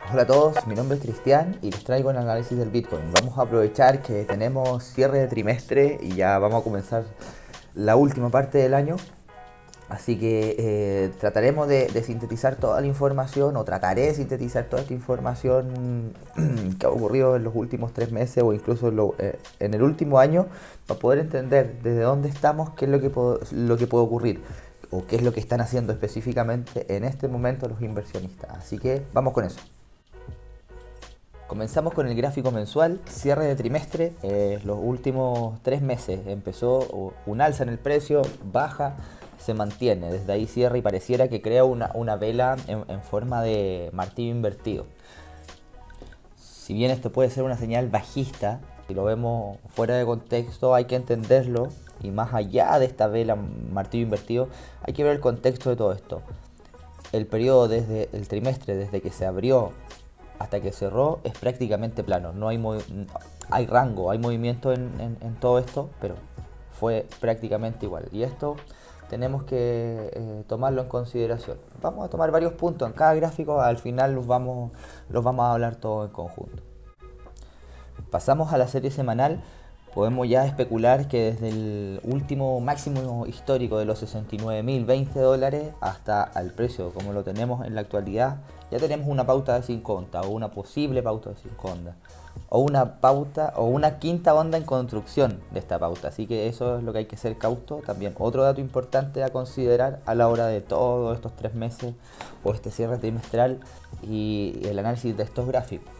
Hola a todos, mi nombre es Cristian y les traigo el análisis del Bitcoin. Vamos a aprovechar que tenemos cierre de trimestre y ya vamos a comenzar la última parte del año. Así que trataremos de sintetizar toda la información, o trataré de sintetizar toda esta información que ha ocurrido en los últimos 3 meses o incluso en el último año, para poder entender desde dónde estamos, qué es lo que puede ocurrir o qué es lo que están haciendo específicamente en este momento los inversionistas. Así que vamos con eso. Comenzamos con el gráfico mensual, cierre de trimestre, los últimos 3 meses empezó un alza en el precio, baja, se mantiene, desde ahí cierra y pareciera que crea una vela en forma de martillo invertido. Si bien esto puede ser una señal bajista, si lo vemos fuera de contexto hay que entenderlo, y más allá de esta vela martillo invertido hay que ver el contexto de todo esto. El periodo desde el trimestre, desde que se abrió hasta que cerró, es prácticamente plano. No hay, hay rango, hay movimiento en todo esto, pero fue prácticamente igual. Y esto tenemos que tomarlo en consideración. Vamos a tomar varios puntos en cada gráfico, al final los vamos a hablar todos en conjunto. Pasamos a la serie semanal. Podemos ya especular que desde el último máximo histórico de los 69.020 hasta el precio como lo tenemos en la actualidad, ya tenemos una pauta de 5 ondas o una posible pauta de 5 ondas o una pauta o una quinta onda en construcción de esta pauta. Así que eso es lo que hay que ser cauto. También otro dato importante a considerar a la hora de todos estos 3 meses o este cierre trimestral y el análisis de estos gráficos.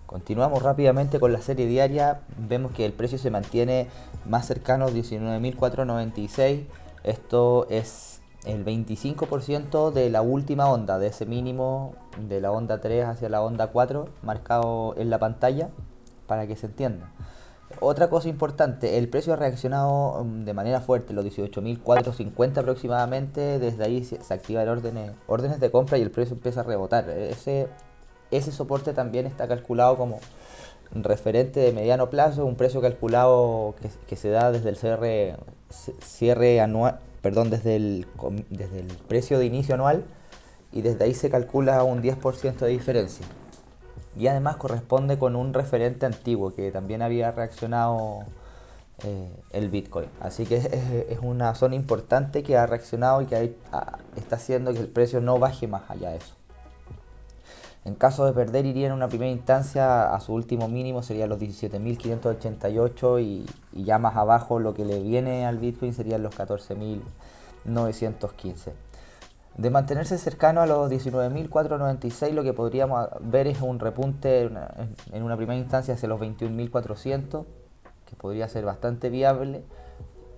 Continuamos rápidamente con la serie diaria. Vemos que el precio se mantiene más cercano a 19.496. Esto es el 25% de la última onda, de ese mínimo de la onda 3 hacia la onda 4 marcado en la pantalla, para que se entienda. Otra cosa importante, el precio ha reaccionado de manera fuerte, los 18.450 aproximadamente. Desde ahí se activan órdenes de compra y el precio empieza a rebotar. Ese soporte también está calculado como referente de mediano plazo, un precio calculado que se da desde el cierre anual, perdón, desde el precio de inicio anual, y desde ahí se calcula un 10% de diferencia. Y además corresponde con un referente antiguo que también había reaccionado el Bitcoin. Así que es una zona importante que ha reaccionado y que está haciendo que el precio no baje más allá de eso. En caso de perder, iría en una primera instancia a su último mínimo, serían los 17.588, y ya más abajo lo que le viene al Bitcoin serían los 14.915. De mantenerse cercano a los 19.496, lo que podríamos ver es un repunte en una primera instancia hacia los 21.400, que podría ser bastante viable.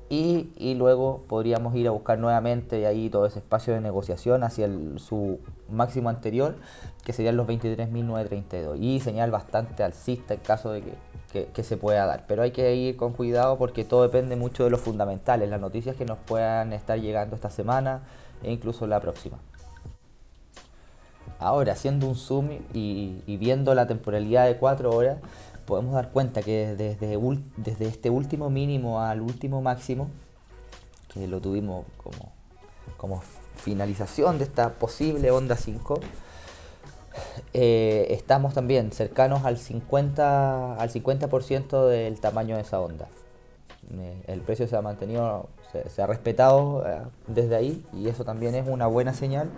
Y luego podríamos ir a buscar nuevamente ahí todo ese espacio de negociación hacia su máximo anterior, que serían los 23.932, y señal bastante alcista en caso de que se pueda dar. Pero hay que ir con cuidado porque todo depende mucho de los fundamentales, las noticias que nos puedan estar llegando esta semana e incluso la próxima. Ahora, haciendo un zoom y viendo la temporalidad de 4 horas, podemos dar cuenta que desde este último mínimo al último máximo, que lo tuvimos como finalización de esta posible onda 5, estamos también cercanos al 50% del tamaño de esa onda. El precio se ha mantenido, se ha respetado desde ahí, y eso también es una buena señal.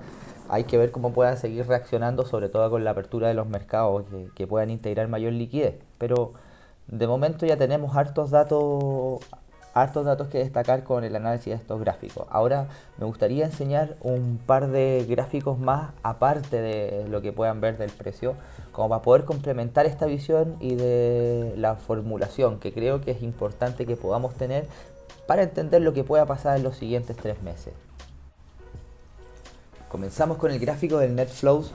Hay que ver cómo puedan seguir reaccionando, sobre todo con la apertura de los mercados, que puedan integrar mayor liquidez. Pero de momento ya tenemos hartos datos que destacar con el análisis de estos gráficos. Ahora me gustaría enseñar un par de gráficos más aparte de lo que puedan ver del precio, como para poder complementar esta visión y de la formulación que creo que es importante que podamos tener para entender lo que pueda pasar en los siguientes 3 meses. Comenzamos con el gráfico del Net Flows,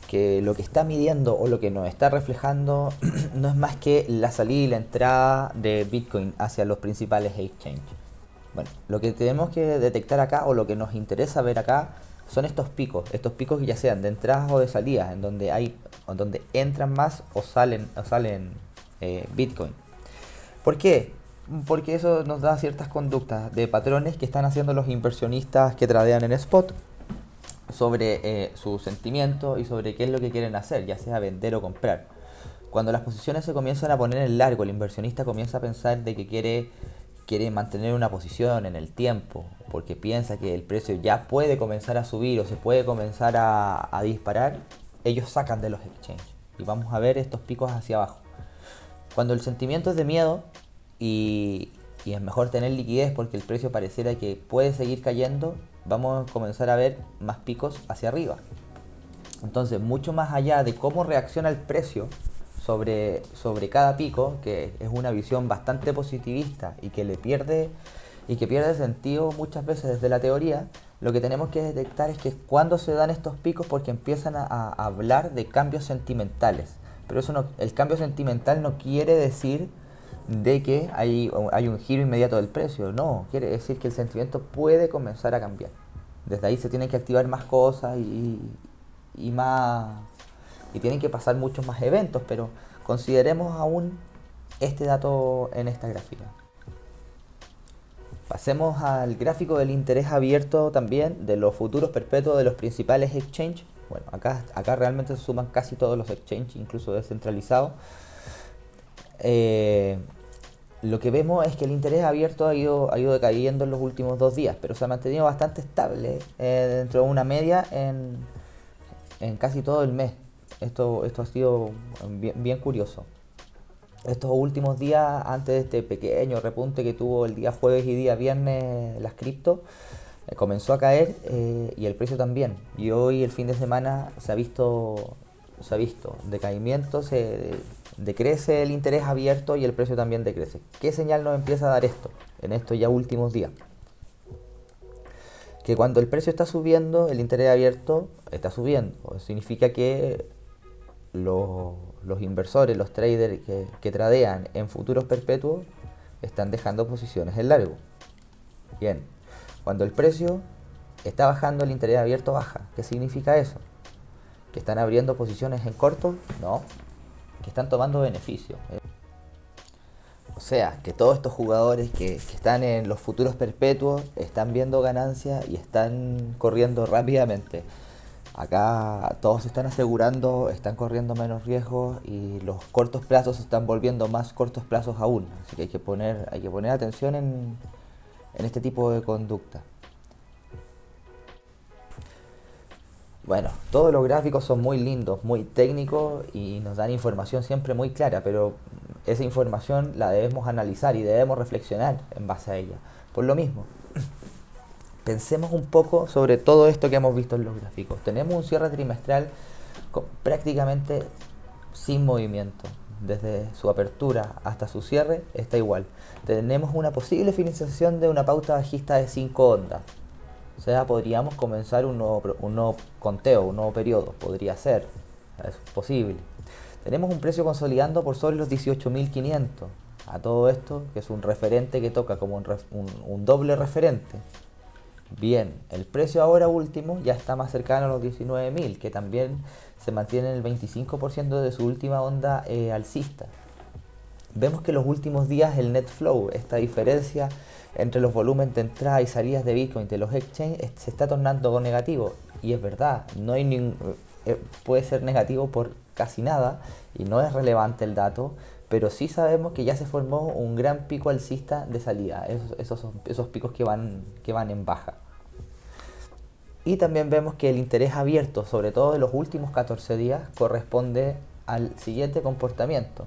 que lo que está midiendo o lo que nos está reflejando no es más que la salida y la entrada de Bitcoin hacia los principales exchanges. Bueno, lo que tenemos que detectar acá, o lo que nos interesa ver acá, son estos picos que ya sean de entradas o de salidas, en donde entran más o salen Bitcoin. ¿Por qué? Porque eso nos da ciertas conductas de patrones que están haciendo los inversionistas que tradean en spot, sobre su sentimiento y sobre qué es lo que quieren hacer, ya sea vender o comprar. Cuando las posiciones se comienzan a poner en largo, el inversionista comienza a pensar de que quiere mantener una posición en el tiempo, porque piensa que el precio ya puede comenzar a subir o se puede comenzar a disparar, ellos sacan de los exchanges y vamos a ver estos picos hacia abajo. Cuando el sentimiento es de miedo y es mejor tener liquidez porque el precio pareciera que puede seguir cayendo, vamos a comenzar a ver más picos hacia arriba. Entonces, mucho más allá de cómo reacciona el precio sobre cada pico, que es una visión bastante positivista y que pierde sentido muchas veces desde la teoría, lo que tenemos que detectar es que cuando se dan estos picos porque empiezan a hablar de cambios sentimentales. Pero eso no, el cambio sentimental no quiere decir de que hay un giro inmediato del precio, no, quiere decir que el sentimiento puede comenzar a cambiar. Desde ahí se tienen que activar más cosas y más y tienen que pasar muchos más eventos, pero consideremos aún este dato en esta gráfica. Pasemos al gráfico del interés abierto también de los futuros perpetuos de los principales exchanges. Bueno, acá realmente se suman casi todos los exchanges, incluso descentralizados. Lo que vemos es que el interés abierto ha ido decayendo en los últimos 2 días, pero se ha mantenido bastante estable dentro de una media en casi todo el mes. Esto ha sido bien curioso. Estos últimos días, antes de este pequeño repunte que tuvo el día jueves y día viernes las cripto, comenzó a caer y el precio también. Y hoy, el fin de semana, se ha visto decaimiento, decrece el interés abierto y el precio también decrece. ¿Qué señal nos empieza a dar esto en estos ya últimos días? Que cuando el precio está subiendo, el interés abierto está subiendo. Significa que los inversores, los traders que tradean en futuros perpetuos, están dejando posiciones en largo. Bien, cuando el precio está bajando, el interés abierto baja. ¿Qué significa eso? ¿Que están abriendo posiciones en corto? No, que están tomando beneficio. O sea, que todos estos jugadores que están en los futuros perpetuos están viendo ganancias y están corriendo rápidamente. Acá todos se están asegurando, están corriendo menos riesgos y los cortos plazos se están volviendo más cortos plazos aún. Así que hay que poner atención en este tipo de conducta. Bueno, todos los gráficos son muy lindos, muy técnicos y nos dan información siempre muy clara, pero esa información la debemos analizar y debemos reflexionar en base a ella. Por lo mismo, pensemos un poco sobre todo esto que hemos visto en los gráficos. Tenemos un cierre trimestral prácticamente sin movimiento. Desde su apertura hasta su cierre está igual. Tenemos una posible finalización de una pauta bajista de 5 ondas. O sea, podríamos comenzar un nuevo conteo, un nuevo periodo. Podría ser, es posible. Tenemos un precio consolidando por sobre los 18.500. A todo esto, que es un referente que toca como un doble referente. Bien, el precio ahora último ya está más cercano a los 19.000, que también se mantiene en el 25% de su última onda alcista. Vemos que los últimos días el net flow, esta diferencia entre los volúmenes de entrada y salidas de Bitcoin de los exchanges, se está tornando negativo. Y es verdad, no hay puede ser negativo por casi nada y no es relevante el dato, pero sí sabemos que ya se formó un gran pico alcista de salida, esos picos que van en baja. Y también vemos que el interés abierto, sobre todo en los últimos 14 días, corresponde al siguiente comportamiento.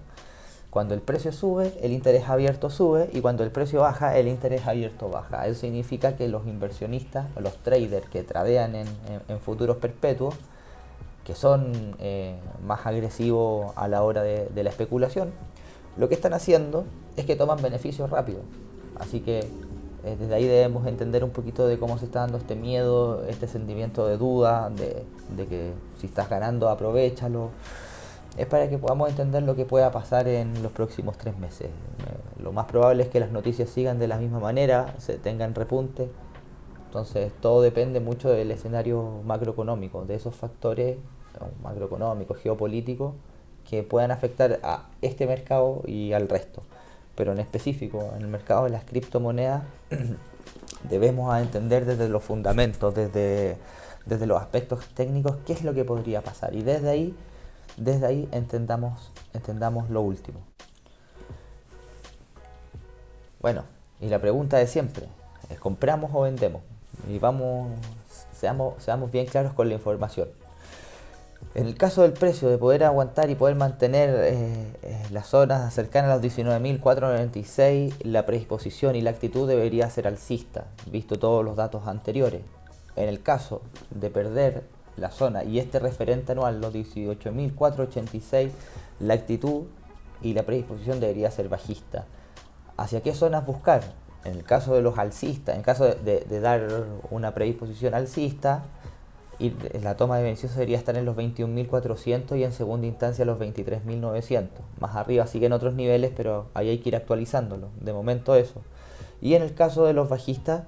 Cuando el precio sube, el interés abierto sube, y cuando el precio baja, el interés abierto baja. Eso significa que los inversionistas, los traders que tradean en futuros perpetuos, que son más agresivos a la hora de la especulación, lo que están haciendo es que toman beneficios rápido. Así que desde ahí debemos entender un poquito de cómo se está dando este miedo, este sentimiento de duda, de que si estás ganando, aprovéchalo. Es para que podamos entender lo que pueda pasar en los próximos 3 meses. Lo más probable es que las noticias sigan de la misma manera, se tengan repunte. Entonces todo depende mucho del escenario macroeconómico, de esos factores macroeconómicos, geopolíticos, que puedan afectar a este mercado y al resto. Pero en específico, en el mercado de las criptomonedas, debemos entender desde los fundamentos, desde desde los aspectos técnicos, qué es lo que podría pasar. Y desde ahí entendamos lo último. Bueno, y la pregunta de siempre, ¿es compramos o vendemos? Y seamos bien claros con la información. En el caso del precio, de poder aguantar y poder mantener las zonas cercanas a los 19.496, la predisposición y la actitud debería ser alcista, visto todos los datos anteriores. En el caso de perder la zona y este referente anual, los 18.486, la actitud y la predisposición debería ser bajista. ¿Hacia qué zonas buscar? En el caso de los alcistas, en caso de dar una predisposición alcista, y la toma de beneficios debería estar en los 21.400 y en segunda instancia los 23.900. Más arriba siguen otros niveles, pero ahí hay que ir actualizándolo. De momento eso. Y en el caso de los bajistas,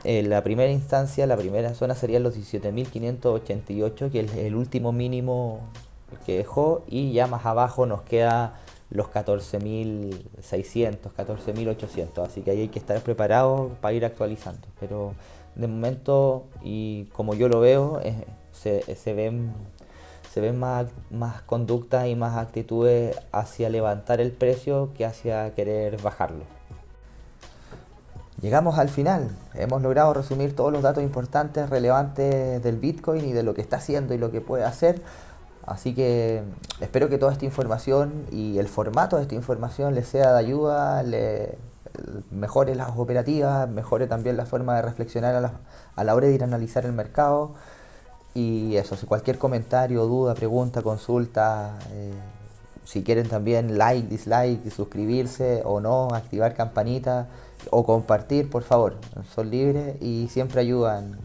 la primera instancia, la primera zona serían los 17.588, que es el último mínimo que dejó, y ya más abajo nos queda los 14.600, 14.800, así que ahí hay que estar preparado para ir actualizando. Pero de momento, y como yo lo veo, se ven más conductas y más actitudes hacia levantar el precio que hacia querer bajarlo. Llegamos al final, hemos logrado resumir todos los datos importantes, relevantes del Bitcoin y de lo que está haciendo y lo que puede hacer. Así que espero que toda esta información y el formato de esta información les sea de ayuda, mejore las operativas, mejore también la forma de reflexionar a la hora de ir a analizar el mercado. Y eso, si cualquier comentario, duda, pregunta, consulta, si quieren también like, dislike, suscribirse o no, activar campanita o compartir, por favor, son libres y siempre ayudan.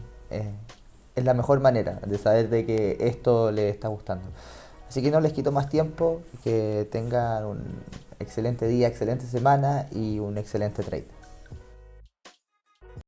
Es la mejor manera de saber de que esto les está gustando. Así que no les quito más tiempo, que tengan un excelente día, excelente semana y un excelente trade.